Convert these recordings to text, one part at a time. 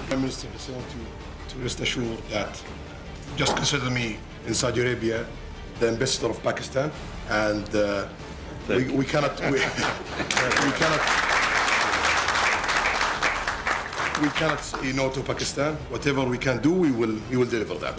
Prime Minister is saying to rest assured that just consider me in Saudi Arabia the ambassador of Pakistan, and we cannot say no to Pakistan. Whatever we can do, we will deliver that.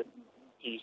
30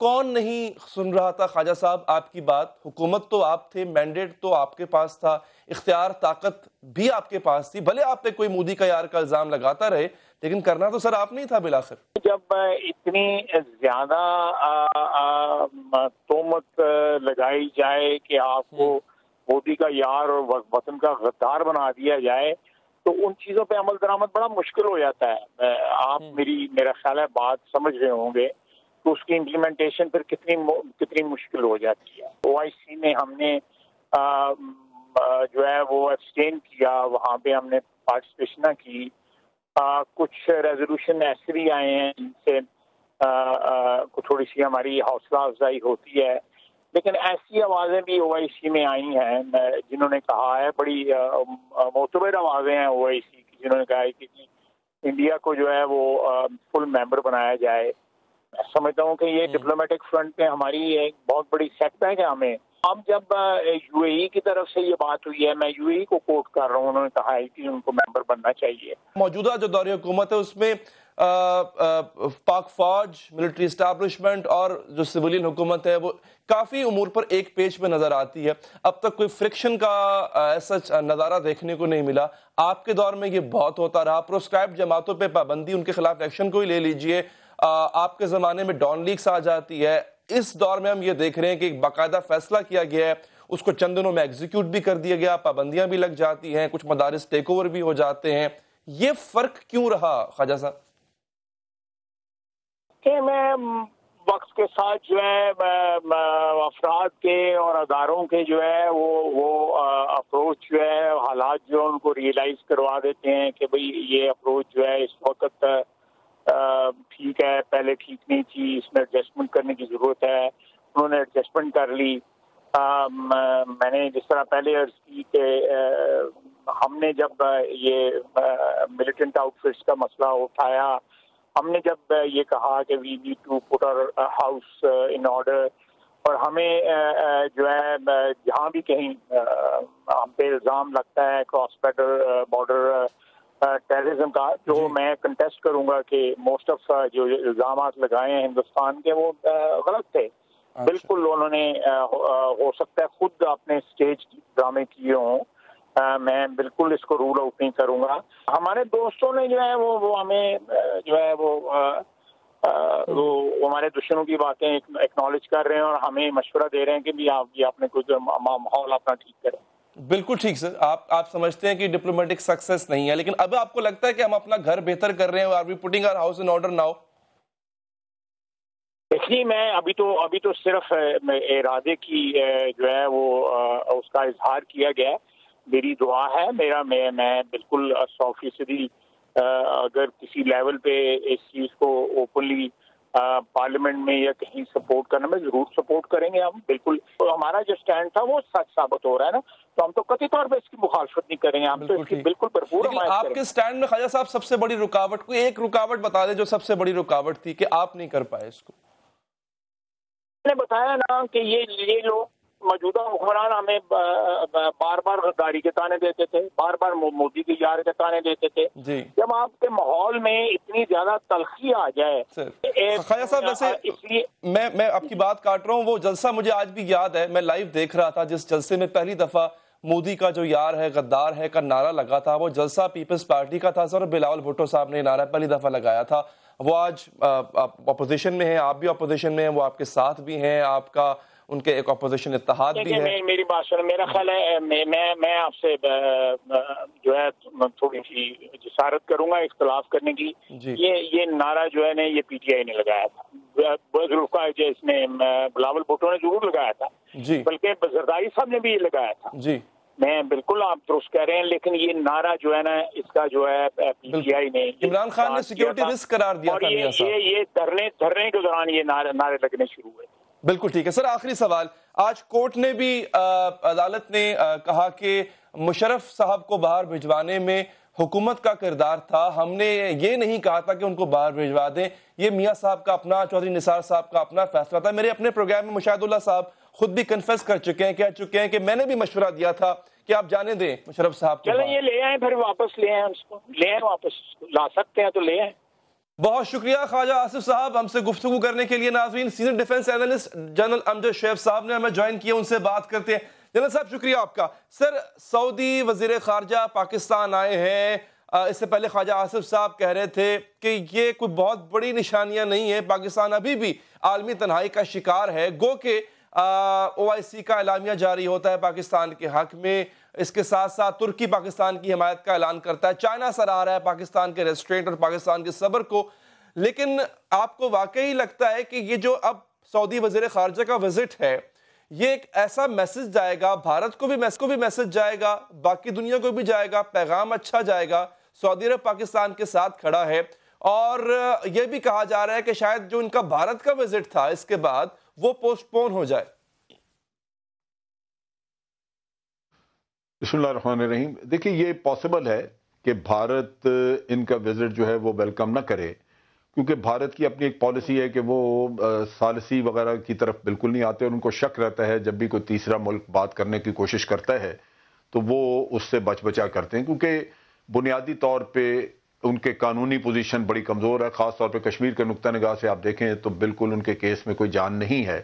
کون نہیں سن رہا تھا خواجہ صاحب آپ کی بات؟ حکومت تو آپ تھے، مینڈیٹ تو آپ کے پاس تھا، اختیار طاقت بھی آپ کے پاس تھی، بھلے آپ پہ کوئی مودی کا یار کا الزام لگاتا رہے لیکن کرنا تو سر آپ نہیں تھا بالآخر۔ جب اتنی زیادہ تہمت لگائی جائے کہ آپ کو مودی کا یار اور وطن کا غدار بنا دیا جائے تو ان چیزوں پہ عمل درآمد بڑا مشکل ہو جاتا ہے۔ آپ میرا خیال ہے بات سمجھ رہے ہوں گے تو اس کی امپلیمنٹیشن پھر کتنی مشکل ہو جاتی ہے۔ او آئی سی میں ہم نے جو ہے وہ ایبسٹین کیا، وہاں پہ ہم نے پارٹیسپیشن نہ کی۔ کچھ ریزولوشن ایسے بھی آئے ہیں جن سے تھوڑی سی ہماری حوصلہ افزائی ہوتی ہے، لیکن ایسی آوازیں بھی او آئی سی میں آئی ہیں جنہوں نے کہا ہے، بڑی معتبر آوازیں ہیں او آئی سی کی، جنہوں نے کہا ہے کہ انڈیا کو جو ہے وہ فل ممبر بنایا جائے۔ میں سمجھتا ہوں کہ یہ ڈپلومیٹک فرنٹ پہ ہماری ایک بہت بڑی سیٹ بیک ہے ہمیں۔ اب جب یو اے ای کی طرف سے یہ بات ہوئی ہے، میں یو اے ای کو کوٹ کر رہا ہوں، انہوں نے کہا ہے کہ ان کو ممبر بننا چاہیے۔ موجودہ جو دور حکومت ہے اس میں پاک فوج، ملٹری اسٹیبلشمنٹ اور جو سویلین حکومت ہے وہ کافی امور پر ایک پیج پہ نظر آتی ہے۔ اب تک کوئی فرکشن کا ایسا نظارہ دیکھنے کو نہیں ملا۔ آپ کے دور میں یہ بہت ہوتا رہا، پروسکرائبڈ جماعتوں پہ پابندی، ان کے خلاف ایکشن کو ہی لے لیجئے۔ آپ کے زمانے میں ڈان لیکس آ جاتی ہے۔ اس دور میں ہم یہ دیکھ رہے ہیں کہ ایک باقاعدہ فیصلہ کیا گیا ہے، اس کو چند دنوں میں ایگزیکیوٹ بھی کر دیا گیا، پابندیاں بھی لگ جاتی ہیں، کچھ مدارس ٹیک اوور بھی ہو جاتے ہیں۔ یہ فرق کیوں رہا خواجہ صاحب؟ کہ میں وقت کے ساتھ جو ہے افراد کے اور اداروں کے جو ہے وہ اپروچ جو ہے، حالات جو ان کو ریئلائز کروا دیتے ہیں کہ بھئی یہ اپروچ جو ہے اس وقت ٹھیک ہے، پہلے ٹھیک نہیں تھی، اس میں ایڈجسٹمنٹ کرنے کی ضرورت ہے۔ انہوں نے ایڈجسٹمنٹ کر لی۔ میں نے جس طرح پہلے عرض کی کہ ہم نے جب یہ ملیٹنٹ آؤٹ فٹس کا مسئلہ اٹھایا، ہم نے جب یہ کہا کہ we need to put our house in order, اور ہمیں جو ہے جہاں بھی کہیں ہم پہ الزام لگتا ہے کراس بارڈر ٹیررزم کا، جو میں کنٹیسٹ کروں گا کہ موسٹ آف جو الزامات لگائے ہیں ہندوستان کے وہ غلط تھے۔ بالکل انہوں نے ہو سکتا ہے خود اپنے اسٹیج ڈرامے کیے ہوں، میں بالکل اس کو رول آؤٹ نہیں کروں گا۔ ہمارے دوستوں نے جو ہے وہ ہمیں جو ہے وہ ہمارے دشمنوں کی باتیں ایکنالج کر رہے ہیں اور ہمیں مشورہ دے رہے ہیں کہ بھی آپ یہ اپنے کچھ ماحول اپنا ٹھیک کریں۔ بالکل ٹھیک سر، آپ سمجھتے ہیں کہ ڈپلومیٹک سکسیس نہیں ہے، لیکن اب آپ کو لگتا ہے کہ ہم اپنا گھر بہتر کر رہے ہیں؟ Are we putting our house in order now? دیکھیے، میں ابھی تو صرف ارادے کی جو ہے وہ اس کا اظہار کیا گیا۔ میری دعا ہے، میں بالکل 100% اگر کسی لیول پہ اس چیز کو اوپنلی پارلیمنٹ میں یا کہیں سپورٹ کرنا میں ضرور سپورٹ کریں گے ہم۔ بالکل ہمارا جو سٹینڈ تھا وہ سچ ثابت ہو رہا ہے نا، تو ہم تو قطعی طور پہ اس کی مخالفت نہیں کریں گے، ہم تو اس کی بالکل بھرپور حمایت کریں گے۔ آپ کے سٹینڈ میں خواجہ صاحب سب سے بڑی رکاوٹ، کوئی ایک رکاوٹ بتا دیں جو سب سے بڑی رکاوٹ تھی کہ آپ نہیں کر پائے اس کو؟ میں نے بتایا نا کہ یہ لوگ موجودہ حکمران ہمیں بار بار غداری کے تانے دیتے تھے، بار بار مودی کے یار کے تانے دیتے تھے۔ جب آپ کے ماحول میں اتنی زیادہ تلخی آ جائے، خواجہ صاحب ویسے میں آپ کی بات کاٹ رہا ہوں، وہ جلسہ مجھے آج بھی یاد ہے، میں لائیو دیکھ رہا تھا جس جلسے میں پہلی دفعہ مودی کا جو یار ہے غدار ہے کا نعرہ لگا تھا، وہ جلسہ پیپلز پارٹی کا تھا سر، بلاول بھٹو صاحب نے نعرہ پہلی دفعہ لگایا تھا۔ وہ آج اپوزیشن میں ہیں، آپ بھی اپوزیشن میں ہیں، وہ آپ کے ساتھ بھی ہیں، آپ کا ان کے ایک اپوزیشن اتحاد بھی ہے۔ میری بات سنیں، میرا خیال ہے میں آپ سے جو ہے تھوڑی سی جسارت کروں گا اختلاف کرنے کی۔ یہ نعرہ جو ہے نا یہ پی ٹی آئی نے لگایا تھا، اس نے بلاول بھٹو نے ضرور لگایا تھا، بلکہ زرداری صاحب نے بھی یہ لگایا تھا۔ میں بالکل آپ درست کہہ رہے ہیں، لیکن یہ نعرہ جو ہے نا اس کا جو ہے پی ٹی آئی نے، عمران خان نے سیکیورٹی رسک قرار دیا تھا میاں صاحب، اور یہ دھرنے کے دوران یہ نعرے لگنے شروع ہوئے۔ بالکل ٹھیک ہے سر، آخری سوال، آج کورٹ نے بھی عدالت نے کہا کہ مشرف صاحب کو باہر بھجوانے میں حکومت کا کردار تھا، ہم نے یہ نہیں کہا تھا کہ ان کو باہر بھجوا دیں، یہ میاں صاحب کا اپنا، چودھری نثار صاحب کا اپنا فیصلہ تھا۔ میرے اپنے پروگرام میں مشاہد اللہ صاحب خود بھی کنفیس کر چکے ہیں، کہہ چکے ہیں کہ میں نے بھی مشورہ دیا تھا کہ آپ جانے دیں مشرف صاحب کو۔ چلیں یہ لے آئیں، پھر واپس لے آئیں، اس کو لے آئیں، واپس لا سکتے ہیں تو لے آئیں۔ بہت شکریہ خواجہ آصف صاحب ہم سے گفتگو کرنے کے لیے. ناظرین, سینئر ڈیفنس اینالسٹ جنرل امجد شیخ صاحب نے ہمیں جوائن کیا, ان سے بات کرتے ہیں. جنرل صاحب شکریہ آپ کا. سر, سعودی وزیر خارجہ پاکستان آئے ہیں. اس سے پہلے خواجہ آصف صاحب کہہ رہے تھے کہ یہ کوئی بہت بڑی نشانیاں نہیں ہیں, پاکستان ابھی بھی عالمی تنہائی کا شکار ہے. گو کہ OIC کا اعلامیہ جاری ہوتا ہے پاکستان کے حق میں, اس کے ساتھ ساتھ ترکی پاکستان کی حمایت کا اعلان کرتا ہے, چائنا سراہ رہا ہے پاکستان کے ریسٹرینٹ اور پاکستان کے صبر کو. لیکن آپ کو واقعی لگتا ہے کہ یہ جو اب سعودی وزیر خارجہ کا وزٹ ہے, یہ ایک ایسا میسج جائے گا, بھارت کو بھی میسج جائے گا, باقی دنیا کو بھی جائے گا, پیغام اچھا جائے گا, سعودی عرب پاکستان کے ساتھ کھڑا ہے, اور یہ بھی کہا جا رہا ہے کہ شاید جو ان کا بھارت کا وزٹ تھا اس کے بعد وہ پوسٹ پون ہو جائے. بسم اللہ الرحمن الرحیم. دیکھیں, یہ پاسبل ہے کہ بھارت ان کا وزٹ جو ہے وہ ویلکم نہ کرے, کیونکہ بھارت کی اپنی ایک پالیسی ہے کہ وہ ثالثی وغیرہ کی طرف بالکل نہیں آتے, اور ان کو شک رہتا ہے جب بھی کوئی تیسرا ملک بات کرنے کی کوشش کرتا ہے تو وہ اس سے بچا کرتے ہیں, کیونکہ بنیادی طور پہ ان کے قانونی پوزیشن بڑی کمزور ہے. خاص طور پہ کشمیر کے نقطہ نگاہ سے آپ دیکھیں تو بالکل ان کے کیس میں کوئی جان نہیں ہے,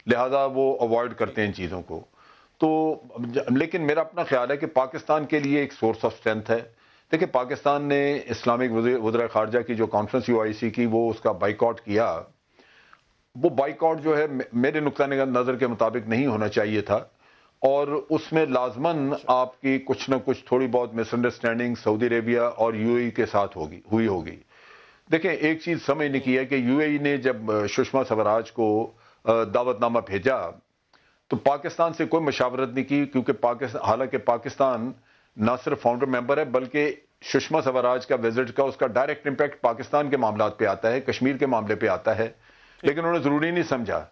لہذا وہ اوائڈ کرتے ہیں ان چیزوں کو. تو لیکن میرا اپنا خیال ہے کہ پاکستان کے لیے ایک سورس آف اسٹرینتھ ہے. دیکھیں, پاکستان نے اسلامک وزراء خارجہ کی جو کانفرنس OIC کی, وہ اس کا بائیکاٹ کیا. وہ بائیکاٹ جو ہے میرے نقطہ نظر کے مطابق نہیں ہونا چاہیے تھا, اور اس میں لازماً آپ کی کچھ نہ کچھ تھوڑی بہت مس انڈرسٹینڈنگ سعودی عربیہ اور UAE کے ساتھ ہوئی ہوگی. دیکھیں, ایک چیز سمجھنے کی ہے کہ UAE نے جب سشما سوراج کو دعوت نامہ بھیجا تو پاکستان سے کوئی مشاورت نہیں کی, کیونکہ حالانکہ پاکستان نہ صرف فاؤنڈر ممبر ہے بلکہ سشما سوراج کا وزٹ کا اس کا ڈائریکٹ امپیکٹ پاکستان کے معاملات پہ آتا ہے, کشمیر کے معاملے پہ آتا ہے, لیکن انہوں نے ضروری نہیں سمجھا.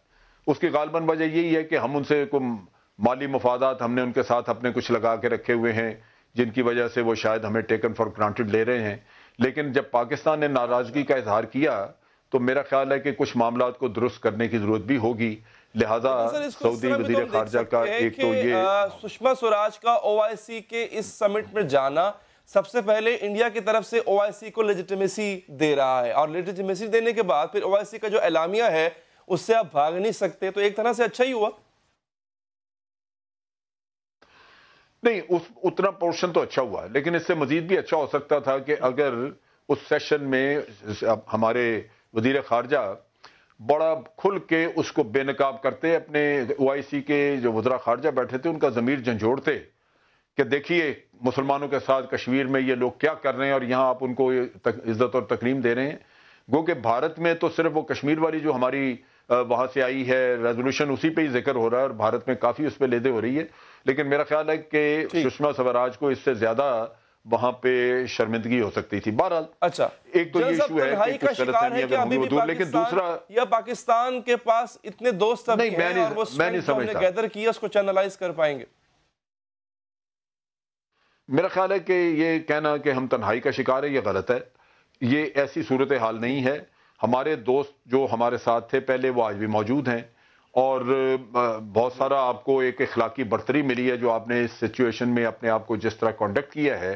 اس کی غالباً وجہ یہی ہے کہ ہم ان سے کوئی مالی مفادات ہم نے ان کے ساتھ اپنے کچھ لگا کے رکھے ہوئے ہیں, جن کی وجہ سے وہ شاید ہمیں ٹیکن فار گرانٹڈ لے رہے ہیں. لیکن جب پاکستان نے ناراضگی کا اظہار کیا تو میرا خیال ہے کہ کچھ معاملات کو درست کرنے کی ضرورت بھی ہوگی, لہذا سعودی وزیر خارجہ کا ایک تو یہ سشما سوراج کا OIC کے اس سمٹ میں جانا سب سے پہلے انڈیا کی طرف سے OIC کو لیجیٹیمیسی دے رہا ہے, اور لیجیٹیمیسی دینے کے بعد پھر OIC کا جو اعلامیہ ہے اس سے آپ بھاگ نہیں سکتے, تو ایک طرح سے اچھا ہی ہوا. نہیں, اتنا پورشن تو اچھا ہوا, لیکن اس سے مزید بھی اچھا ہو سکتا تھا کہ اگر اس سیشن میں ہمارے وزیر خارجہ بڑا کھل کے اس کو بے نقاب کرتے, اپنے OIC کے جو وزراء خارجہ بیٹھے تھے ان کا ضمیر جھنجھوڑتے کہ دیکھیے مسلمانوں کے ساتھ کشمیر میں یہ لوگ کیا کر رہے ہیں اور یہاں آپ ان کو عزت اور تکریم دے رہے ہیں. گو کہ بھارت میں تو صرف وہ کشمیر والی جو ہماری وہاں سے آئی ہے ریزولوشن اسی پہ ہی ذکر ہو رہا ہے, اور بھارت میں کافی اس پہ لیدے ہو رہی ہے. لیکن میرا خیال ہے کہ سشما سوراج کو اس سے زیادہ وہااں پہ شرمندگی ہو سکتی تھی. بہرحال اچھا, ایک تو یہ ایشو ہے کہ کچھ غلط فہمی اگر ہوئی وہ دور, لیکن دوسرا یا پاکستان کے پاس اتنے دوست اب ہیں اور وہ اسٹرینتھ جو ہم نے گیدر کیا اس کو چینلائز کر پائیں گے. میرا خیال ہے کہ یہ کہنا کہ ہم تنہائی کا شکار ہے یہ غلط ہے. یہ ایسی صورتحال نہیں ہے. ہمارے دوست جو ہمارے ساتھ تھے پہلے وہ آج بھی موجود ہیں, اور بہت سارا آپ کو ایک اخلاقی برتری ملی ہے جو آپ نے اس سچویشن میں اپنے آپ کو جس طرح کنڈکٹ کیا ہے,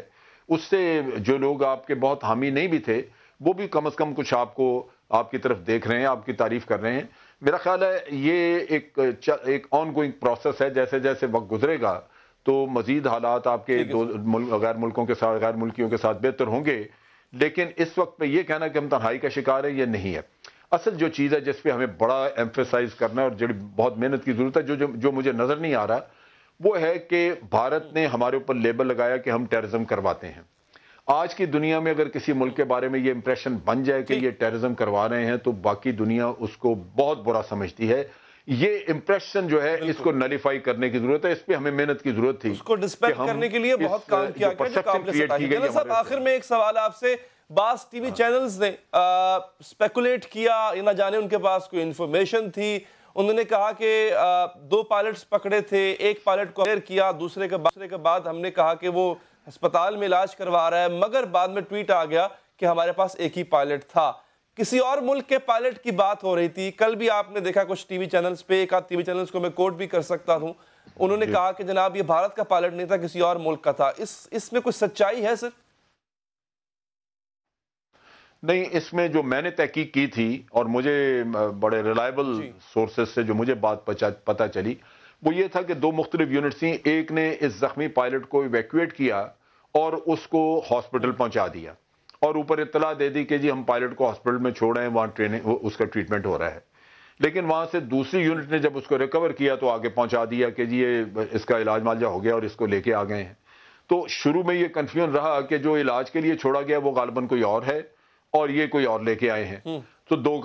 اس سے جو لوگ آپ کے بہت حامی نہیں بھی تھے وہ بھی کم از کم کچھ آپ کو آپ کی طرف دیکھ رہے ہیں, آپ کی تعریف کر رہے ہیں. میرا خیال ہے یہ ایک آن گوئنگ پروسیس ہے, جیسے جیسے وقت گزرے گا تو مزید حالات آپ کے غیر ملکوں کے ساتھ غیر ملکیوں کے ساتھ بہتر ہوں گے. لیکن اس وقت پہ یہ کہنا کہ ہم تنہائی کا شکار ہے یہ نہیں ہے. اصل جو چیز ہے جس پہ ہمیں بڑا ایمفیسائز کرنا ہے اور جو بہت محنت کی ضرورت ہے, جو مجھے نظر نہیں آ رہا, وہ ہے کہ بھارت نے ہمارے اوپر لیبل لگایا کہ ہم ٹیررزم کرواتے ہیں. آج کی دنیا میں اگر کسی ملک کے بارے میں یہ امپریشن بن جائے کہ یہ ٹیررزم کروا رہے ہیں تو باقی دنیا اس کو بہت برا سمجھتی ہے. یہ امپریشن جو ہے اس کو نلیفائی کرنے کی ضرورت ہے, اس پہ ہمیں محنت کی ضرورت تھی. اس کو ڈسپیکٹ کرنے کے لیے بہت کام کیا گیا جو قابل ستائش. جنرل صاحب آخر میں ایک سوال آپ سے, بعض ٹی وی چینلز نے سپیکولیٹ کیا, نہ جانے ان کے پاس کوئی انفارمیشن تھی, انہوں نے کہا کہ 2 پائلٹس پکڑے تھے, ایک پائلٹ کو کلیئر کیا, دوسرے کے بعد ہم نے کہا کہ وہ ہسپتال میں علاج کروا رہا ہے, مگر بعد میں ٹویٹ آ گیا کہ ہمارے پاس ایک ہی پائلٹ تھا. کسی اور ملک کے پائلٹ کی بات ہو رہی تھی. کل بھی آپ نے دیکھا کچھ ٹی وی چینلز پہ, ایک آدھ ٹی وی چینلز کو میں کوٹ بھی کر سکتا ہوں, انہوں نے کہا کہ جناب یہ بھارت کا پائلٹ نہیں تھا, کسی اور ملک کا تھا. اس میں کوئی سچائی ہے سر؟ نہیں، اس میں جو میں نے تحقیق کی تھی اور مجھے بڑے ریلائبل سورسز سے جو مجھے بات پتہ چلی وہ یہ تھا کہ 2 مختلف یونٹس تھیں. ایک نے اس زخمی پائلٹ کو ایویکویٹ کیا اور اس کو ہاسپٹل پہنچا دیا اور اوپر اطلاع دے دی کہ جی ہم پائلٹ کو ہاسپٹل میں چھوڑ رہے ہیں، وہاں اس کا ٹریٹمنٹ ہو رہا ہے. لیکن وہاں سے دوسری یونٹ نے جب اس کو ریکور کیا تو آگے پہنچا دیا کہ جی یہ اس کا علاج معالجہ ہو گیا اور اس کو لے کے آ گئے ہیں. تو شروع میں یہ کنفیوژن رہا کہ جو علاج کے لیے چھوڑا گیا وہ غالباً کوئی اور ہے اور یہ کوئی اور لے کے آئے ہیں. تو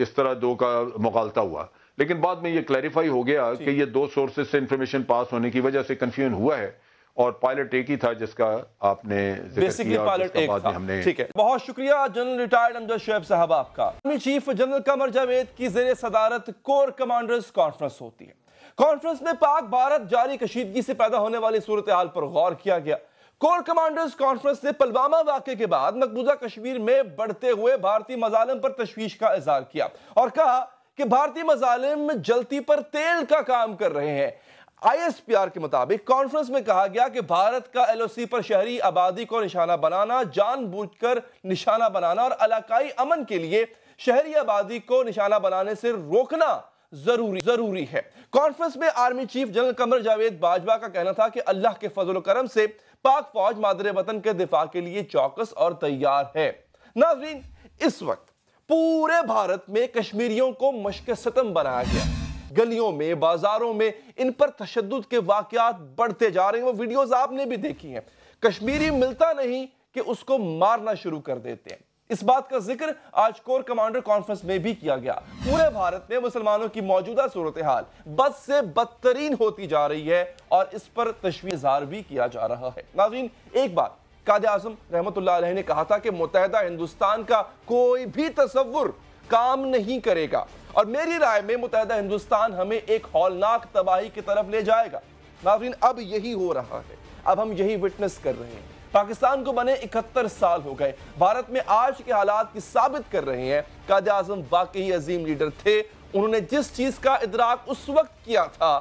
اس طرح دو کا مغالطہ ہوا. لیکن بعد میں یہ کلیریفائی ہو گیا کہ یہ 2 سورسز سے انفارمیشن پاس ہونے کی وجہ سے کنفیوژن ہوا ہے اور پائلٹ ایک ہی تھا جس کا آپ نے ذکر کیا. پائلٹ ایک تھا. ٹھیک ہے، بہت شکریہ جنرل ریٹائرڈ امجد شعیب صاحب آپ کا. Army chief general Qamar Javed کی زیر صدارت کور کمانڈرز کانفرنس ہوتی ہے. کانفرنس میں پاک بھارت جاری کشیدگی سے پیدا ہونے والی صورتحال پر غور کیا گیا. کور کمانڈرز کانفرنس نے پلوامہ واقعے کے بعد مقبوضہ کشمیر میں بڑھتے ہوئے بھارتی مظالم پر تشویش کا اظہار کیا اور کہا کہ بھارتی مظالم جلتی پر تیل کا کام کر رہے ہیں. ISPR کے مطابق کانفرنس میں کہا گیا کہ بھارت کا LOC پر شہری آبادی کو نشانہ بنانا، جان بوجھ کر نشانہ بنانا اور علاقائی امن کے لیے شہری آبادی کو نشانہ بنانے سے روکنا ضروری ہے. کانفرنس میں army chief general Qamar Javed Bajwa کا کہنا تھا کہ اللہ کے فضل و کرم سے پاک فوج مادر وطن کے دفاع کے لیے چوکس اور تیار ہے. ناظرین، اس وقت پورے بھارت میں کشمیریوں کو مشق ستم بنایا گیا. گلیوں میں، بازاروں میں ان پر تشدد کے واقعات بڑھتے جا رہے ہیں. وہ ویڈیوز آپ نے بھی دیکھی ہیں. کشمیری ملتا نہیں کہ اس کو مارنا شروع کر دیتے ہیں. اس بات کا ذکر آج کور کمانڈر کانفرنس میں بھی کیا گیا. پورے بھارت میں مسلمانوں کی موجودہ صورتحال بد سے بدترین ہوتی جا رہی ہے اور اس پر تشویش اظہار بھی کیا جا رہا ہے. ناظرین، ایک بات قائد اعظم رحمت اللہ علیہ نے کہا تھا کہ متحدہ ہندوستان کا کوئی بھی تصور کام نہیں کرے گا اور میری رائے میں متحدہ ہندوستان ہمیں ایک ہولناک تباہی کی طرف لے جائے گا. ناظرین، اب یہی ہو رہا ہے. اب ہم یہی وٹنس کر رہے ہیں. پاکستان کو بنے 71 سال ہو گئے. بھارت میں آج کے حالات کی ثابت کر رہے ہیں قائد اعظم واقعی عظیم لیڈر تھے. انہوں نے جس چیز کا ادراک اس وقت کیا تھا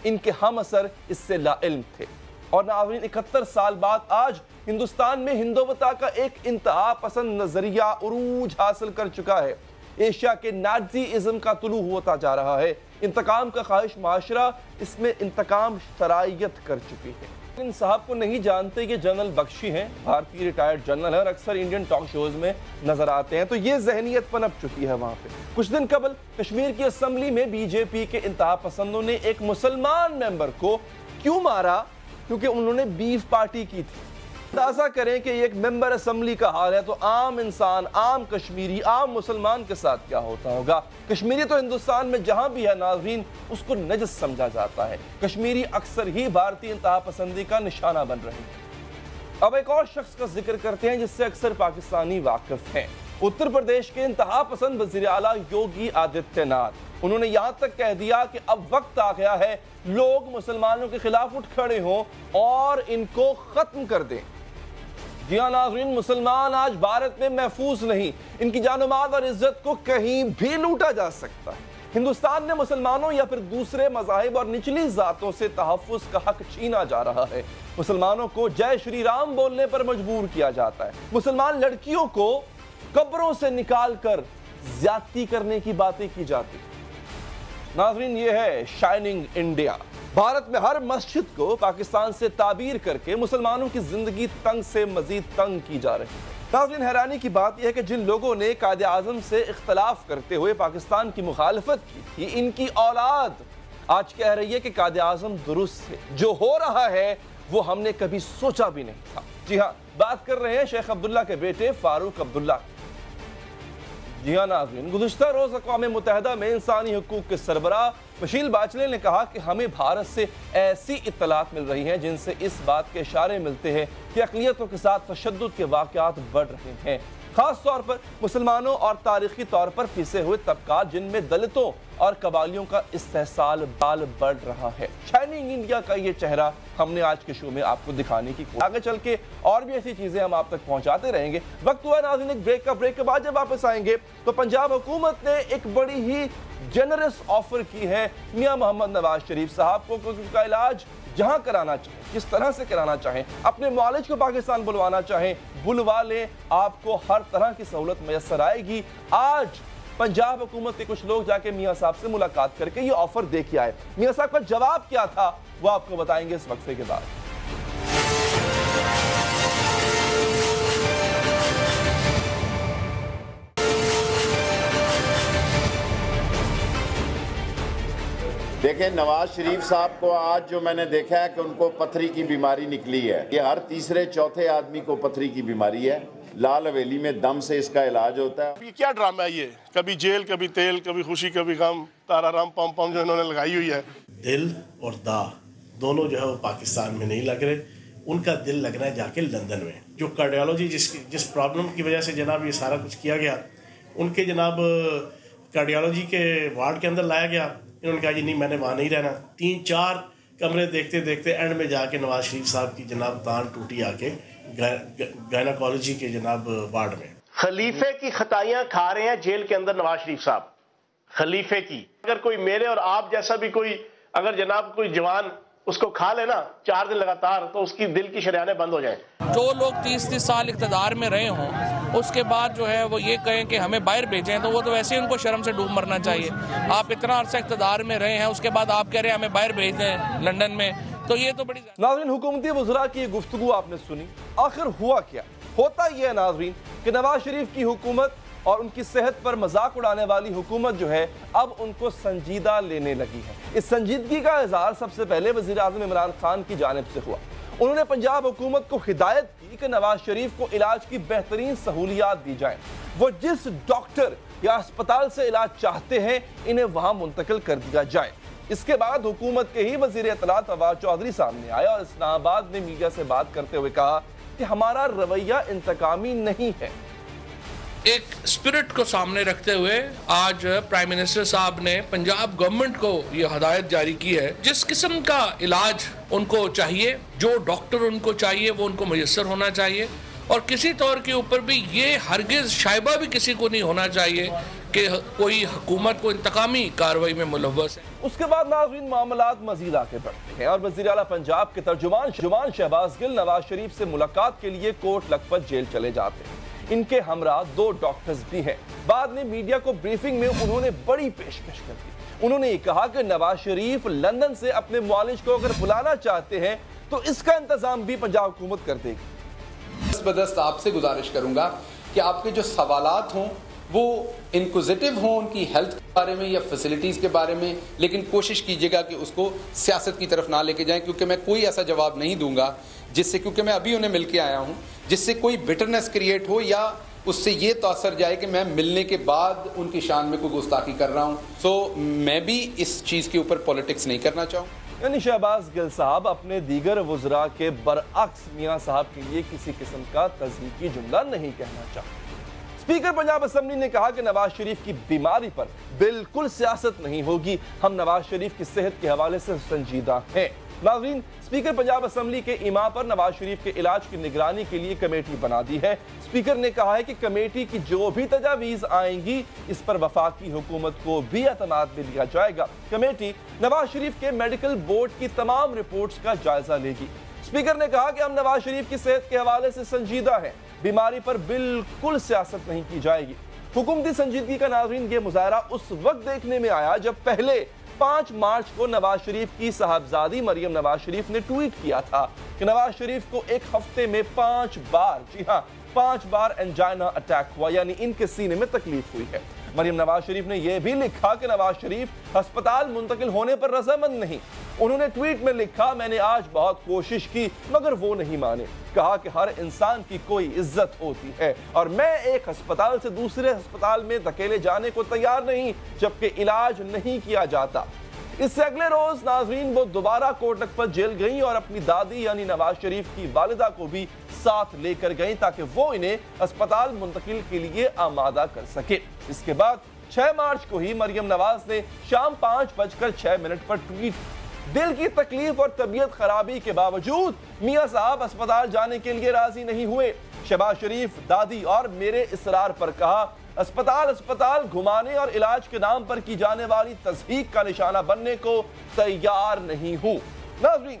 ان کے ہم اثر اس سے لا علم تھے. اور ناظرین، 71 سال بعد آج ہندوستان میں ہندوتا کا ایک انتہا پسند نظریہ عروج حاصل کر چکا ہے. ایشیا کے نازی ازم کا طلوع ہوتا جا رہا ہے. انتقام کا خواہش معاشرہ اس میں انتقام شرائط کر چکی ہے. ان صاحب کو نہیں جانتے یہ جنرل بخشی ہیں، بھارتی ریٹائرڈ جنرل ہیں اور اکثر انڈین ٹاک شوز میں نظر آتے ہیں. تو یہ ذہنیت پنپ چکی ہے وہاں پہ. کچھ دن قبل کشمیر کی اسمبلی میں BJP کے انتہا پسندوں نے ایک مسلمان ممبر کو کیوں مارا؟ کیونکہ انہوں نے بیف پارٹی کی تھی. اندازہ کریں کہ یہ ایک ممبر اسمبلی کا حال ہے تو عام انسان، عام کشمیری، عام مسلمان کے ساتھ کیا ہوتا ہوگا. کشمیری تو ہندوستان میں جہاں بھی ہے ناظرین اس کو نجس سمجھا جاتا ہے. کشمیری اکثر ہی بھارتی انتہا پسندی کا نشانہ بن رہے ہیں. اب ایک اور شخص کا ذکر کرتے ہیں جس سے اکثر پاکستانی واقف ہیں. اتر پردیش کے انتہا پسند وزیر اعلیٰ یوگی آدتیہ ناتھ. انہوں نے یہاں تک کہہ دیا کہ اب وقت آ گیا ہے لوگ مسلمانوں کے خلاف اٹھ کھڑے ہوں اور ان کو ختم کر دیں. جی ہاں ناظرین، مسلمان آج بھارت میں محفوظ نہیں. ان کی جان و مال اور عزت کو کہیں بھی لوٹا جا سکتا ہے. ہندوستان میں مسلمانوں یا پھر دوسرے مذاہب اور نچلی ذاتوں سے تحفظ کا حق چھینا جا رہا ہے. مسلمانوں کو جے شری رام بولنے پر مجبور کیا جاتا ہے. مسلمان لڑکیوں کو قبروں سے نکال کر زیادتی کرنے کی باتیں کی جاتی. ناظرین، یہ ہے شائننگ انڈیا. بھارت میں ہر مسجد کو پاکستان سے تعبیر کر کے مسلمانوں کی زندگی تنگ سے مزید تنگ کی جا رہی ہے. ناظرین، حیرانی کی بات یہ ہے کہ جن لوگوں نے قائد اعظم سے اختلاف کرتے ہوئے پاکستان کی مخالفت کی تھی، ان کی اولاد آج کہہ رہی ہے کہ قائد اعظم درست ہے. جو ہو رہا ہے وہ ہم نے کبھی سوچا بھی نہیں تھا. جی ہاں، بات کر رہے ہیں شیخ عبداللہ کے بیٹے فاروق عبداللہ. جی ہاں ناظرین، گزشتہ روز اقوام متحدہ میں انسانی حقوق کے سربراہ مشیل باچلے نے کہا کہ ہمیں بھارت سے ایسی اطلاعات مل رہی ہیں جن سے اس بات کے اشارے ملتے ہیں کہ اقلیتوں کے ساتھ تشدد کے واقعات بڑھ رہے ہیں، خاص طور پر مسلمانوں اور تاریخی طور پر پسے ہوئے طبقات جن میں دلتوں اور قبائلیوں کا استحصال بال بڑھ رہا ہے. شائننگ انڈیا کا یہ چہرہ ہم نے آج کے شو میں آپ کو دکھانے کی کوشش. آگے چل کے اور بھی ایسی چیزیں ہم آپ تک پہنچاتے رہیں گے. وقت ہوا ناظرین ایک بریک کا. بریک کے بعد جب واپس آئیں گے تو پنجاب حکومت نے ایک بڑی ہی جنرس آفر کی ہے میاں محمد نواز شریف صاحب کو، کیونکہ ان کا علاج جہاں کرانا چاہیں، کس طرح سے کرانا چاہیں، اپنے معالج کو پاکستان بلوانا چاہیں، بلوا لیں، آپ کو ہر طرح کی سہولت میسر آئے گی۔ آج پنجاب حکومت کے کچھ لوگ جا کے میاں صاحب سے ملاقات کر کے یہ آفر دے کے آئے۔ میاں صاحب کا جواب کیا تھا وہ آپ کو بتائیں گے اس وقفے کے بعد۔ دیکھیں نواز شریف صاحب کو آج جو میں نے دیکھا ہے کہ ان کو پتھری کی بیماری نکلی ہے۔ یہ ہر تیسرے چوتھے آدمی کو پتھری کی بیماری ہے۔ لال حویلی میں دم سے اس کا علاج ہوتا ہے۔ یہ کیا ڈرامہ ہے یہ؟ کبھی جیل، کبھی تیل، کبھی خوشی، کبھی غم، تارا رام پم پم جو انہوں نے لگائی ہوئی ہے۔ دل اور دا دونوں جو ہے وہ پاکستان میں نہیں لگ رہے، ان کا دل لگ رہا ہے جا کے لندن میں۔ جو کارڈیالوجی جس پرابلم کی وجہ سے جناب یہ سارا کچھ کیا گیا، ان کے جناب کارڈیالوجی کے وارڈ کے اندر لایا گیا، انہوں نے کہا جی نہیں میں نے وہاں نہیں رہنا۔ 3-4 کمرے دیکھتے دیکھتے اینڈ میں جا کے نواز شریف صاحب کی جناب تان ٹوٹی آ کے گائناکالوجی کے جناب وارڈ میں۔ خلیفے کی خطائیاں کھا رہے ہیں جیل کے اندر نواز شریف صاحب، خلیفے کی۔ اگر کوئی میرے اور آپ جیسا بھی کوئی اگر جناب کوئی جوان اس کو کھا لینا 4 دن لگاتار تو اس کی دل کی شریانیں بند ہو جائیں۔ جو لوگ 30 سال اقتدار میں رہے ہوں اس کے بعد جو ہے وہ یہ کہیں کہ ہمیں باہر بھیجیں تو وہ تو ویسے ہی ان کو شرم سے ڈوب مرنا چاہیے۔ آپ اتنا عرصہ اقتدار میں رہے ہیں، اس کے بعد آپ کہہ رہے ہیں ہمیں باہر بھیج دیں لندن میں، تو یہ تو بڑی ناظرین حکومتی وزراء کی گفتگو آپ نے سنی۔ آخر ہوا کیا؟ ہوتا یہ ہے ناظرین کہ نواز شریف کی حکومت اور ان کی صحت پر مذاق اڑانے والی حکومت جو ہے اب ان کو سنجیدہ لینے لگی ہے۔ اس سنجیدگی کا اظہار سب سے پہلے وزیر اعظم عمران خان کی جانب سے ہوا۔ انہوں نے پنجاب حکومت کو ہدایت کی کہ نواز شریف کو علاج کی بہترین سہولیات دی جائیں، وہ جس ڈاکٹر یا اسپتال سے علاج چاہتے ہیں انہیں وہاں منتقل کر دیا جائے۔ اس کے بعد حکومت کے ہی وزیر اطلاعات فواد چودھری سامنے آیا اور اسلام آباد میں میڈیا سے بات کرتے ہوئے کہا کہ ہمارا رویہ انتقامی نہیں ہے۔ ایک اسپرٹ کو سامنے رکھتے ہوئے آج پرائم منسٹر صاحب نے پنجاب گورنمنٹ کو یہ ہدایت جاری کی ہے، جس قسم کا علاج ان کو چاہیے، جو ڈاکٹر ان کو چاہیے وہ ان کو میسر ہونا چاہیے، اور کسی طور کے اوپر بھی یہ ہرگز شائبہ بھی کسی کو نہیں ہونا چاہیے کہ کوئی حکومت کو انتقامی کارروائی میں ملوث ہے۔ اس کے بعد ناظرین معاملات مزید آگے بڑھتے ہیں اور وزیر اعلیٰ پنجاب کے ترجمان شہباز گل نواز شریف سے ملاقات کے لیے کوٹ لکھپت جیل چلے جاتے ہیں۔ ان کے ہمراہ 2 ڈاکٹرز بھی ہیں۔ بعد میں میڈیا کو بریفنگ میں انہوں نے بڑی پیشکش کر دی۔ انہوں نے یہ کہا کہ نواز شریف لندن سے اپنے معالج کو اگر بلانا چاہتے ہیں تو اس کا انتظام بھی پنجاب حکومت کر دے گی۔ زبردست آپ سے گزارش کروں گا کہ آپ کے جو سوالات ہوں وہ انکوزیٹو ہوں ان کی ہیلتھ کے بارے میں یا فیسلٹیز کے بارے میں، لیکن کوشش کیجئے گا کہ اس کو سیاست کی طرف نہ لے کے جائیں، کیونکہ میں کوئی ایسا جواب نہیں دوں گا جس سے، کیونکہ میں ابھی انہیں مل کے آیا ہوں، جس سے کوئی بٹرنس کریٹ ہو یا اس سے یہ تاثر جائے کہ میں ملنے کے بعد ان کی شان میں کوئی گستاخی کر رہا ہوں۔ میں بھی اس چیز کے اوپر پولیٹکس نہیں کرنا چاہوں۔ یعنی شہباز گل صاحب اپنے دیگر وزراء کے برعکس میاں صاحب کے لیے کسی قسم کا تضحیکی جملہ نہیں کہنا چاہتے۔ اسپیکر پنجاب اسمبلی نے کہا کہ نواز شریف کی بیماری پر بالکل سیاست نہیں ہوگی، ہم نواز شریف کی صحت کے حوالے سے سنجیدہ ہیں۔ ناظرین اسپیکر پنجاب اسمبلی کے ایما پر نواز شریف کے علاج کی نگرانی کے لیے کمیٹی بنا دی ہے۔ اسپیکر نے کہا ہے کہ کمیٹی کی جو بھی تجاویز آئیں گی اس پر وفاقی حکومت کو بھی اعتماد میں لیا جائے گا۔ کمیٹی نواز شریف کے میڈیکل بورڈ کی تمام رپورٹس کا جائزہ لے گی۔ اسپیکر نے کہا کہ ہم نواز شریف کی صحت کے حوالے سے سنجیدہ ہیں، بیماری پر بالکل سیاست نہیں کی جائے گی۔ حکومتی سنجیدگی کا ناظرین یہ مظاہرہ اس وقت دیکھنے میں آیا جب پہلے 5 مارچ کو نواز شریف کی صاحبزادی مریم نواز شریف نے ٹویٹ کیا تھا کہ نواز شریف کو ایک ہفتے میں 5 بار، جی ہاں 5 بار انجائنا اٹیک ہوا، یعنی ان کے سینے میں تکلیف ہوئی ہے۔ مریم نواز شریف نے یہ بھی لکھا کہ نواز شریف ہسپتال منتقل ہونے پر رضامند نہیں۔ انہوں نے ٹویٹ میں لکھا میں نے آج بہت کوشش کی مگر وہ نہیں مانے، کہا کہ ہر انسان کی کوئی عزت ہوتی ہے اور میں ایک ہسپتال سے دوسرے ہسپتال میں دھکیلے جانے کو تیار نہیں جبکہ علاج نہیں کیا جاتا۔ اس سے اگلے روز ناظرین وہ دوبارہ کوٹ لکھپت جیل گئیں اور اپنی دادی یعنی نواز شریف کی والدہ کو بھی ساتھ لے کر گئیں تاکہ وہ انہیں اسپتال منتقل کے لیے آمادہ کر سکے۔ اس کے بعد 6 مارچ کو ہی مریم نواز نے شام 5:06 پر ٹویٹ دل کی تکلیف اور طبیعت خرابی کے باوجود میاں صاحب اسپتال جانے کے لیے راضی نہیں ہوئے۔ شہباز شریف دادی اور میرے اصرار پر کہا اسپتال گھمانے اور علاج کے نام پر کی جانے والی تضحیک کا نشانہ بننے کو تیار نہیں ہوں۔ ناظرین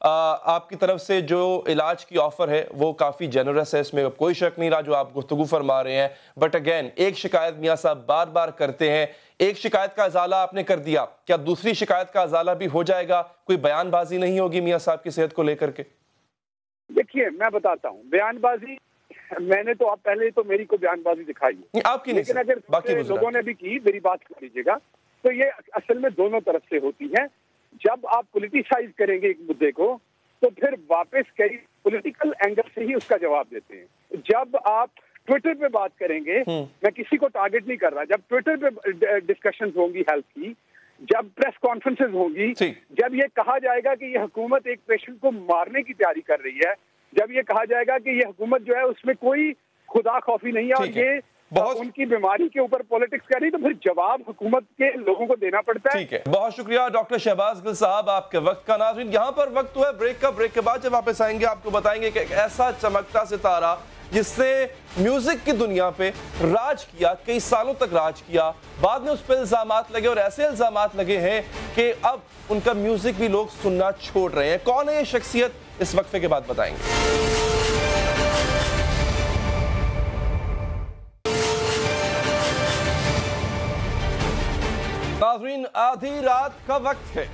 آپ کی طرف سے جو علاج کی آفر ہے وہ کافی جنرس ہے، اس میں کوئی شک نہیں رہا جو آپ گفتگو فرما رہے ہیں. بٹ اگین ایک شکایت میاں صاحب بار بار کرتے ہیں، ایک شکایت کا ازالہ آپ نے کر دیا، کیا دوسری شکایت کا ازالہ بھی ہو جائے گا؟ کوئی بیان بازی نہیں ہوگی میاں صاحب کی صحت کو لے کر کے؟ دیکھیے میں بتاتا ہوں، بیان بازی میں نے تو آپ پہلے تو میری کو بیان بازی دکھائی آپ کی نہیں، لیکن اگر باقی لوگوں نے بھی کی، میری بات کر لیجیے گا، تو یہ اصل میں دونوں طرف سے ہوتی ہے. جب آپ پولیٹیسائز کریں گے ایک مدعے کو تو پھر واپس کئی پولیٹیکل اینگل سے ہی اس کا جواب دیتے ہیں. جب آپ ٹویٹر پہ بات کریں گے، میں کسی کو ٹارگٹ نہیں کر رہا، جب ٹویٹر پہ ڈسکشنز ہوں گی ہیلتھ کی، جب پریس کانفرنسز ہوں گی، جب یہ کہا جائے گا کہ یہ حکومت ایک پیشنٹ کو مارنے کی تیاری کر رہی ہے، جب یہ کہا جائے گا کہ یہ حکومت جو ہے اس میں کوئی خدا خوفی نہیں ہے اور یہ ان کی بیماری کے اوپر پولیٹکس کر رہی، تو پھر جواب حکومت کے لوگوں کو دینا پڑتا ہے. ٹھیک ہے، بہت شکریہ ڈاکٹر شہباز گل صاحب آپ کے وقت کا. ناظرین یہاں پر وقت ہوا ہے بریک کا. بریک کے بعد جب واپس آئیں گے آپ کو بتائیں گے کہ ایک ایسا چمکتا ستارہ جس نے میوزک کی دنیا پہ راج کیا، کئی سالوں تک راج کیا، بعد میں اس پہ الزامات لگے اور ایسے الزامات لگے ہیں کہ اب ان کا میوزک بھی لوگ سننا چھوڑ رہے ہیں. کون ہے یہ شخصیت؟ اس وقفے کے بعد بتائیں گے. ناظرین آدھی رات کا وقت ہے،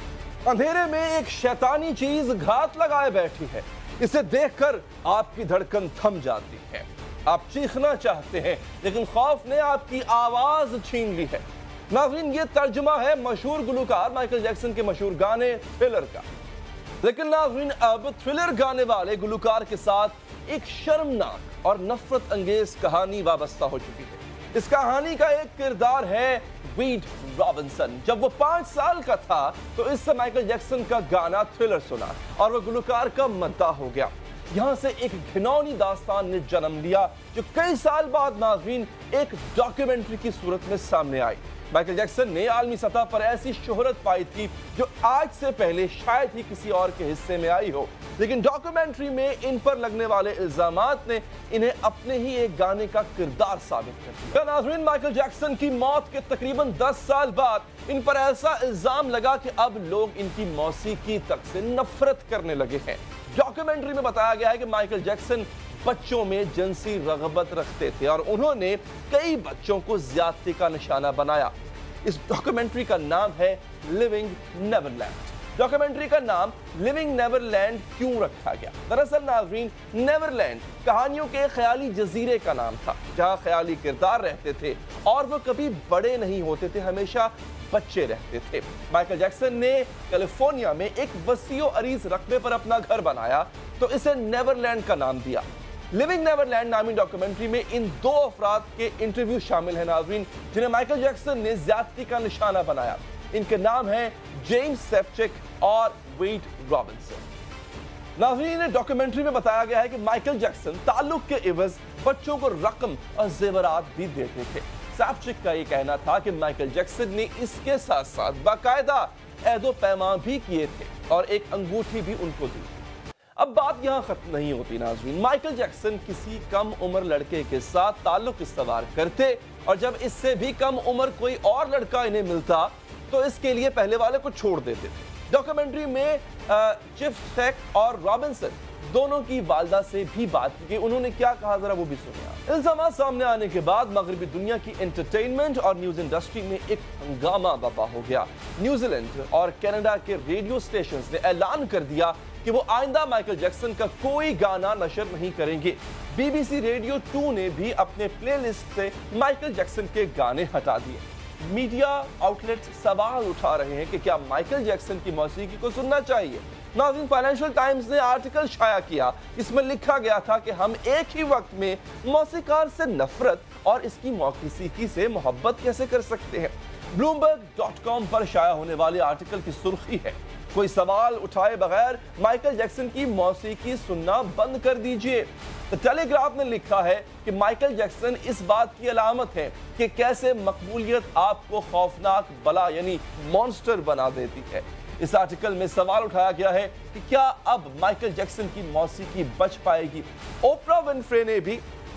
اندھیرے میں ایک شیطانی چیز گھات لگائے بیٹھی ہے. اسے دیکھ کر آپ کی دھڑکن تھم جاتی ہے، آپ چیخنا چاہتے ہیں لیکن خوف نے آپ کی آواز چھین لی ہے. ناظرین یہ ترجمہ ہے مشہور گلوکار مائیکل جیکسن کے مشہور گانے تھرلر کا. لیکن ناظرین اب تھرلر گانے والے گلوکار کے ساتھ ایک شرمناک اور نفرت انگیز کہانی وابستہ ہو چکی ہے. اس کہانی کا ایک کردار ہے ویڈ رابنسن. جب وہ 5 سال کا تھا تو اس سے مائیکل جیکسن کا گانا تھرلر سنا اور وہ گلوکار کا مداح ہو گیا. یہاں سے ایک گھناؤنی داستان نے جنم لیا جو کئی سال بعد ناظرین ایک ڈاکیومنٹری کی صورت میں سامنے آئی. مائیکل جیکسن نے عالمی سطح پر ایسی شہرت پائی تھی جو آج سے پہلے شاید ہی کسی اور کے حصے میں آئی ہو، لیکن ڈاکیومنٹری میں ان پر لگنے والے الزامات نے انہیں اپنے ہی ایک گانے کا کردار ثابت کر دیا. ناظرین مائیکل جیکسن کی موت کے تقریباً 10 سال بعد ان پر ایسا الزام لگا کہ اب لوگ ان کی موسیقی تک سے نفرت کرنے لگے ہیں. ڈاکیومنٹری میں بتایا گیا ہے کہ مائیکل جیکسن بچوں میں جنسی رغبت رکھتے تھے اور انہوں نے کئی بچوں کو زیادتی کا نشانہ بنایا. اس ڈاکیومنٹری کا نام ہے لیونگ نیور لینڈ. ڈاکیومنٹری کا نام لیونگ نیور لینڈ کیوں رکھا گیا؟ دراصل ناظرین نیور لینڈ کہانیوں کے خیالی جزیرے کا نام تھا جہاں خیالی کردار رہتے تھے اور وہ کبھی بڑے نہیں ہوتے تھے، ہمیشہ بچے رہتے تھے. مائیکل جیکسن نے کیلیفورنیا میں ایک وسیع و عریض رقبے پر اپنا گھر بنایا تو اسے نیور لینڈ کا نام دیا. لیونگ نیور لینڈ نامی ڈاکیومنٹری میں ان 2 افراد کے انٹرویو شامل ہیں ناظرین جنہیں مائیکل جیکسن نے زیادتی کا نشانہ بنایا. ان کے نام ہیں جیمز سیفچک اور ویڈ رابنسن. ناظرین ڈاکیومنٹری میں بتایا گیا ہے کہ مائیکل جیکسن تعلق کے عوض بچوں کو رقم اور زیورات بھی دیتے تھے. سیفچک کا یہ کہنا تھا کہ مائیکل جیکسن نے اس کے ساتھ ساتھ باقاعدہ عہد و پیمان بھی کیے تھے اور ایک انگوٹھی بھی ان کو دی. اب بات یہاں ختم نہیں ہوتی ناظرین. مائیکل جیکسن کسی کم عمر لڑکے کے ساتھ تعلق استوار کرتے اور جب اس سے بھی کم عمر کوئی اور لڑکا انہیں ملتا تو اس کے لیے پہلے والے کو چھوڑ دیتے تھے. ڈاکیومنٹری میں سیفچک اور رابنسن دونوں کی والدہ سے بھی بات کی کہ انہوں نے کیا کہا، ذرا وہ بھی سنیا. الزامات سامنے آنے کے بعد مغربی دنیا کی انٹرٹینمنٹ اور نیوز انڈسٹری میں ایک ہنگامہ برپا ہو گیا. نیوزی لینڈ اور کینیڈا کے ریڈیو سٹیشنز نے اعلان کر دیا کہ وہ آئندہ مائیکل جیکسن کا کوئی گانا نشر نہیں کریں گے. بی بی سی ریڈیو 2 نے بھی اپنے پلے لسٹ سے مائیکل جیکسن کے گانے ہٹا دیے. میڈیا آؤٹلیٹ سوال اٹھا رہے ہیں کہ کیا مائیکل جیکسن کی موسیقی کو سننا چاہیے. ناظرین فائنینشل ٹائمز نے آرٹیکل شائع کیا، اس میں لکھا گیا تھا کہ ہم ایک ہی وقت میں موسیقار سے نفرت اور اس کی موسیقی سے محبت کیسے کر سکتے ہیں. bloomberg.com پر شائع ہونے والے آرٹیکل کی سرخی ہے کوئی سوال اٹھائے بغیر مائیکل جیکسن کی موسیقی سننا بند کر دیجئے. ٹیلی گراف نے لکھا ہے کہ مائیکل جیکسن اس بات کی علامت ہے کہ کیسے مقبولیت آپ کو خوفناک بلا یعنی مونسٹر بنا دیتی ہے. اس آرٹیکل میں سوال اٹھایا گیا ہے کہ کیا اب مائیکل جیکسن کی موسیقی بچ پائے گی. اوپرا ونفرے نے بھی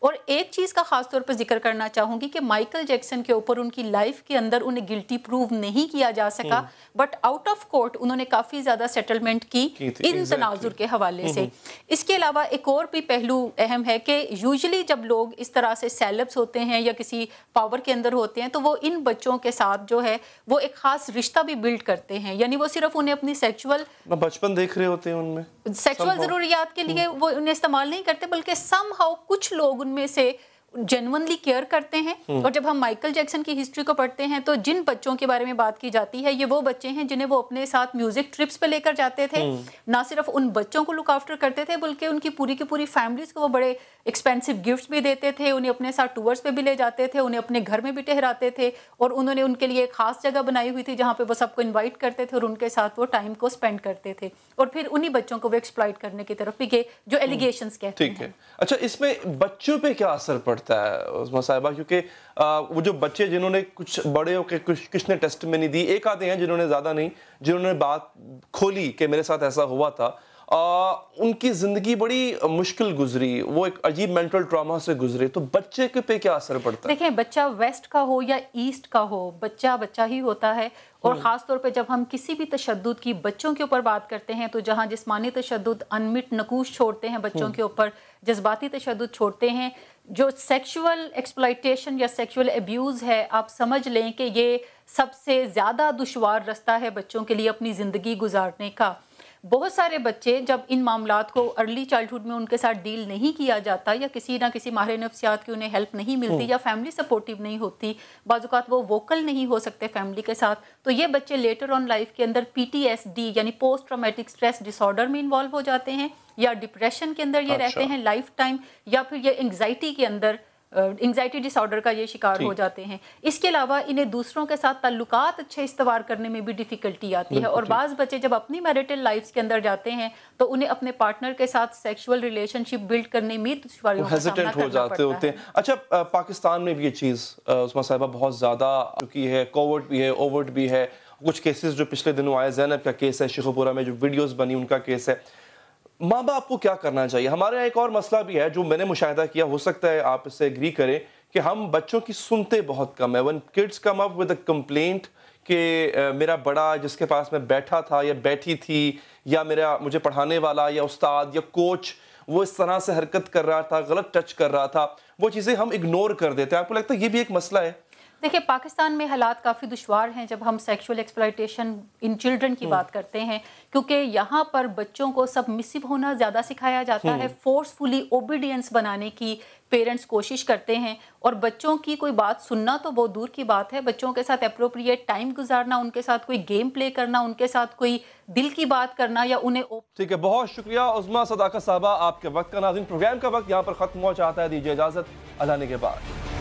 اور ایک چیز کا خاص طور پر ذکر کرنا چاہوں گی کہ مائیکل جیکسن کے اوپر ان کی لائف کے اندر انہیں گلٹی پروو نہیں کیا جا سکا بٹ آؤٹ آف کورٹ انہوں نے کافی زیادہ سیٹلمنٹ کی ان تناظر کے حوالے سے. اس کے علاوہ ایک اور بھی پہلو اہم ہے کہ یوزلی جب لوگ اس طرح سے سیلبس ہوتے ہیں یا کسی پاور کے اندر ہوتے ہیں تو وہ ان بچوں کے ساتھ جو ہے وہ ایک خاص رشتہ بھی بلڈ کرتے ہیں, یعنی وہ صرف انہیں اپنی سیکچول بچپن دیکھ رہے ہوتے ہیں ان میں سیکچول ضروریات کے لیے وہ انہیں استعمال نہیں کرتے بلکہ سم ہاؤ کچھ لوگ ان میں سے جینونلی کیئر کرتے ہیں. اور جب ہم مائیکل جیکسن کی ہسٹری کو پڑھتے ہیں تو جن بچوں کے بارے میں بات کی جاتی ہے یہ وہ بچے ہیں جنہیں وہ اپنے ساتھ میوزک ٹرپس پہ لے کر جاتے تھے. نہ صرف ان بچوں کو لک آفٹر کرتے تھے بلکہ ان کی پوری فیملیز کو وہ بڑے ایکسپینسو گفٹس بھی دیتے تھے, انہیں اپنے ساتھ ٹورز پہ بھی لے جاتے تھے, انہیں اپنے گھر میں بھی ٹھہراتے تھے اور انہوں نے ان کے لیے ایک خاص جگہ بنائی ہوئی تھی جہاں پہ وہ سب کو انوائٹ کرتے تھے اور ان کے ساتھ وہ ٹائم کو اسپینڈ کرتے تھے اور پھر انہی بچوں کو وہ ایکسپلائٹ کرنے کی طرف بھی گئے جو ایلیگیشنز کہتے ہیں. ٹھیک ہے, اچھا اس میں بچوں پہ کیا اثر پڑتا ہے صاحبہ, کیونکہ وہ جو بچے جنہوں نے کچھ بڑے ہو کے کچھ نے ٹیسٹمنی دی, ایک آدھے ہیں جنہوں نے زیادہ نہیں, جنہوں نے بات کھولی کہ میرے ساتھ ایسا ہوا تھا, ان کی زندگی بڑی مشکل گزری, وہ ایک عجیب مینٹل ٹراما سے گزرے, تو بچے کے پہ کیا اثر پڑتا ہے؟ دیکھیں بچہ ویسٹ کا ہو یا ایسٹ کا ہو بچہ ہی ہوتا ہے. اور خاص طور پہ جب ہم کسی بھی تشدد کی بچوں کے اوپر بات کرتے ہیں تو جہاں جسمانی تشدد انمٹ نقوش چھوڑتے ہیں بچوں کے اوپر, جذباتی تشدد چھوڑتے ہیں, جو سیکشول ایکسپلائٹیشن یا سیکشول ایبیوز ہے آپ سمجھ لیں کہ یہ سب سے زیادہ دشوار رستہ ہے بچوں کے لیے اپنی زندگی گزارنے کا. بہت سارے بچے جب ان معاملات کو ارلی چائلڈہڈ میں ان کے ساتھ ڈیل نہیں کیا جاتا یا کسی نہ کسی ماہر نفسیات کی انہیں ہیلپ نہیں ملتی یا فیملی سپورٹیو نہیں ہوتی, بعض اوقات وہ ووکل نہیں ہو سکتے فیملی کے ساتھ, تو یہ بچے لیٹر آن لائف کے اندر PTSD یعنی post traumatic stress dis order میں انوالو ہو جاتے ہیں یا ڈپریشن کے اندر یہ رہتے ہیں لائف ٹائم, یا پھر یہ انگزائٹی کے اندر انگزائٹی ڈس آرڈر کا یہ شکار ہو جاتے ہیں. اس کے علاوہ انہیں دوسروں کے ساتھ تعلقات اچھے استوار کرنے میں بھی ڈیفیکلٹی آتی ہے, اور بعض بچے جب اپنی میریٹل لائفز کے اندر جاتے ہیں تو انہیں اپنے پارٹنر کے ساتھ سیکشول ریلیشن شپ بلڈ کرنے میں دشواریوں کا سامنا کرنا پڑتا ہے. اچھا پاکستان میں بھی یہ چیز عثمہ صاحبہ بہت زیادہ چکی ہے, کوورٹ بھی ہے, اوورٹ بھی ہے. کچھ کیسز جو پچھلے دنوں آئے, زینب کا کیس ہے, شیخو پورہ میں جو ویڈیوز بنی ان کا کیس ہے. ماں باپ کو کیا کرنا چاہیے؟ ہمارے یہاں ایک اور مسئلہ بھی ہے جو میں نے مشاہدہ کیا, ہو سکتا ہے آپ اس سے ایگری کریں, کہ ہم بچوں کی سنتے بہت کم ہے. when kids come up with a complaint کہ میرا بڑا جس کے پاس میں بیٹھا تھا یا بیٹھی تھی یا مجھے پڑھانے والا یا استاد یا کوچ وہ اس طرح سے حرکت کر رہا تھا, غلط ٹچ کر رہا تھا, وہ چیزیں ہم اگنور کر دیتے ہیں. آپ کو لگتا ہے یہ بھی ایک مسئلہ ہے؟ دیکھیں پاکستان میں حالات کافی دشوار ہیں جب ہم سیکشول ایکسپلائٹیشن ان چلڈرن کی بات کرتے ہیں, کیونکہ یہاں پر بچوں کو سبمسو ہونا زیادہ سکھایا جاتا ہے, فورسفلی اوبیڈینس بنانے کی پیرنٹس کوشش کرتے ہیں, اور بچوں کی کوئی بات سننا تو بہت دور کی بات ہے, بچوں کے ساتھ اپروپریٹ ٹائم گزارنا, ان کے ساتھ کوئی گیم پلے کرنا, ان کے ساتھ کوئی دل کی بات کرنا یا انہیں ٹھیک ہے. بہت شکریہ عظمیٰ صداقت صاحبہ آپ کے وقت کا. ناظرین پروگرام کا وقت یہاں پر ختم ہوا چاہتا ہے, دیجیے اجازت, اذان کے بعد.